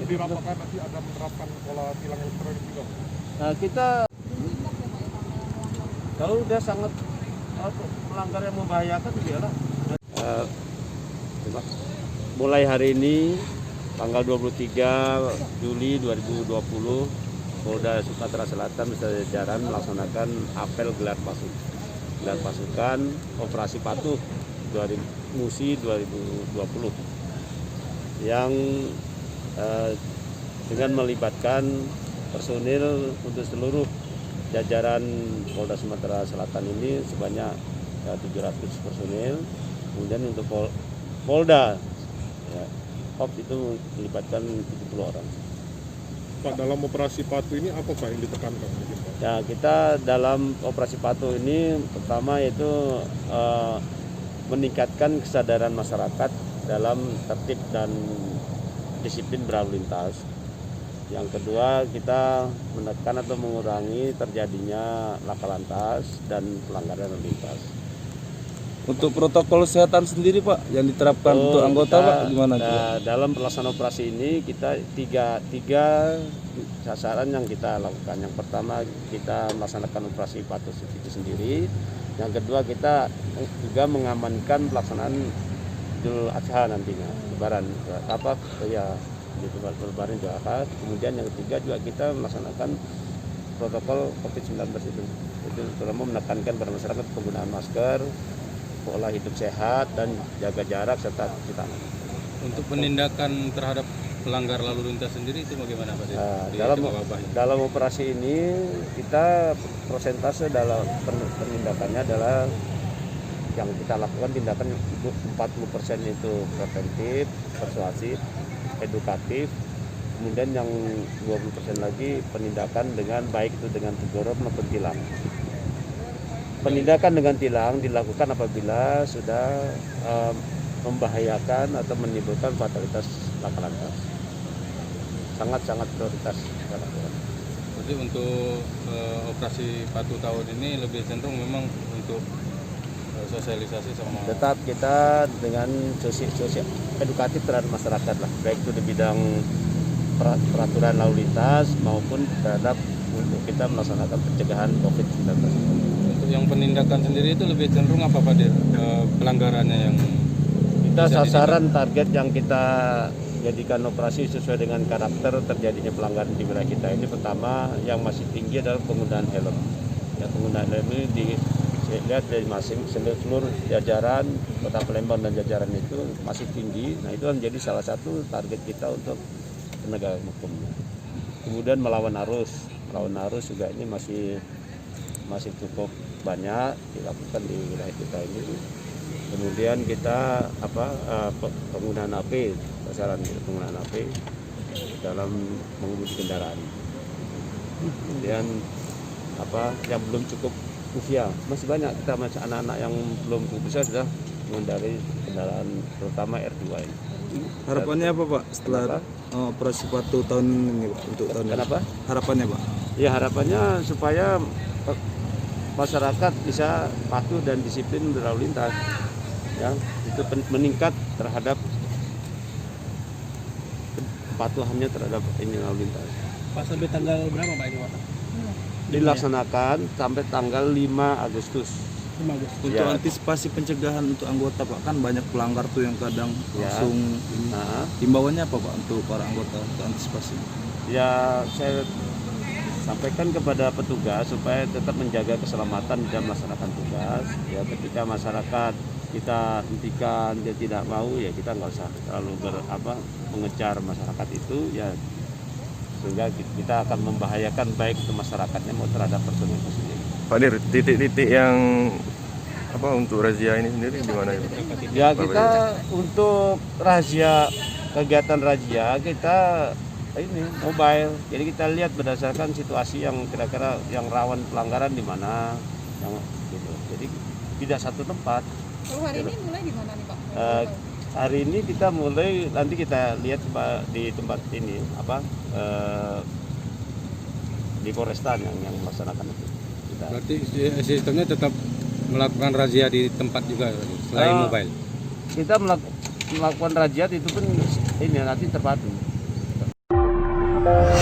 dirapatkan nanti ada menerapkan pola tilang elektronik juga. Nah, kita kalau udah sangat melanggar yang membahayakan iyalah. Mulai hari ini tanggal 23 Juli 2020 Polda Sumatera Selatan beserta jajaran melaksanakan apel gelar pasukan operasi patuh Musi 2020 yang dengan melibatkan personil untuk seluruh jajaran Polda Sumatera Selatan ini sebanyak 700 personil. Kemudian untuk Polda ya, POP itu melibatkan 70 orang. Pak, dalam operasi patuh ini apa Pak yang ditekankan? Ya, kita dalam operasi patuh ini pertama itu meningkatkan kesadaran masyarakat dalam tertib dan disiplin berlalu lintas. Yang kedua, kita menekan atau mengurangi terjadinya laka lantas dan pelanggaran lalu lintas. Untuk protokol kesehatan sendiri Pak yang diterapkan untuk anggota Pak gimana? Dalam pelaksanaan operasi ini kita tiga sasaran yang kita lakukan. Yang pertama kita melaksanakan operasi patuh itu sendiri. Yang kedua kita juga mengamankan pelaksanaan Idul Adha nantinya, Lebaran di tempat Lebaran Idul Adha. Kemudian yang ketiga juga kita melaksanakan protokol COVID-19 itu terutama menekankan pada masyarakat penggunaan masker, pola hidup sehat dan jaga jarak serta cuci tangan. Untuk penindakan terhadap pelanggar lalu lintas sendiri itu bagaimana Pak? Dalam operasi ini kita persentase dalam penindakannya adalah yang kita lakukan tindakan 40% itu preventif, persuasif, edukatif. Kemudian yang 20% lagi penindakan dengan baik itu dengan teguran maupun tilang. Penindakan dengan tilang dilakukan apabila sudah membahayakan atau menimbulkan fatalitas laka lantas. Sangat prioritas. Jadi untuk operasi patuh tahun ini lebih cenderung memang untuk sosialisasi sama. Tetap kita dengan sosial edukatif terhadap masyarakat lah, baik itu di bidang peraturan lalu lintas maupun terhadap untuk kita melaksanakan pencegahan COVID-19. Yang penindakan sendiri itu lebih cenderung apa Pak Dir? Pelanggarannya yang kita sasaran target yang kita jadikan operasi sesuai dengan karakter terjadinya pelanggaran di wilayah kita ini. Pertama yang masih tinggi adalah penggunaan helm. Ya, penggunaan helm ini dilihat dari seluruh jajaran Kota Palembang dan jajaran itu masih tinggi. Nah, itu menjadi salah satu target kita untuk penegakan hukumnya. Kemudian melawan arus juga ini masih cukup banyak dilakukan di wilayah kita ini. Kemudian kita penggunaan AP, sasaran penggunaan AP dalam mengemudi kendaraan. Kemudian yang belum cukup usia, masih banyak kita anak-anak yang belum cukup usia sudah mengendarai kendaraan terutama R2 ini. Harapannya apa Pak setelah operasi patuh tahun ini Pak, untuk tahun ini? Kenapa? Harapannya Pak? Ya, harapannya supaya masyarakat bisa patuh dan disiplin berlalu lintas, ya itu meningkat terhadap kepatuhannya terhadap ini lalu lintas. Pak, sampai tanggal berapa Pak ini Pak? Dilaksanakan sampai tanggal 5 Agustus. Untuk antisipasi pencegahan untuk anggota Pak, kan banyak pelanggar tuh yang kadang langsung himbauannya apa Pak untuk para anggota untuk antisipasi? Ya, saya sampaikan kepada petugas supaya tetap menjaga keselamatan dalam melaksanakan tugas. Ya, ketika masyarakat kita hentikan dia tidak mau, ya kita nggak usah terlalu mengejar masyarakat itu, ya sehingga kita akan membahayakan baik ke masyarakatnya maupun terhadap personil itu sendiri. Pak Dir, titik-titik yang untuk razia ini sendiri di mana ya? Ya, kita untuk kegiatan razia kita ini mobile. Jadi kita lihat berdasarkan situasi yang kira-kira yang rawan pelanggaran di mana, yang gitu. Jadi tidak satu tempat. Kalau hari ini mulai di mana nih Pak? Hari ini kita mulai, nanti kita lihat di tempat ini di Polresta yang melaksanakan itu. Berarti sistemnya tetap melakukan razia di tempat juga selain mobile. Kita melakukan razia itu pun ini nanti terpadu. Pak.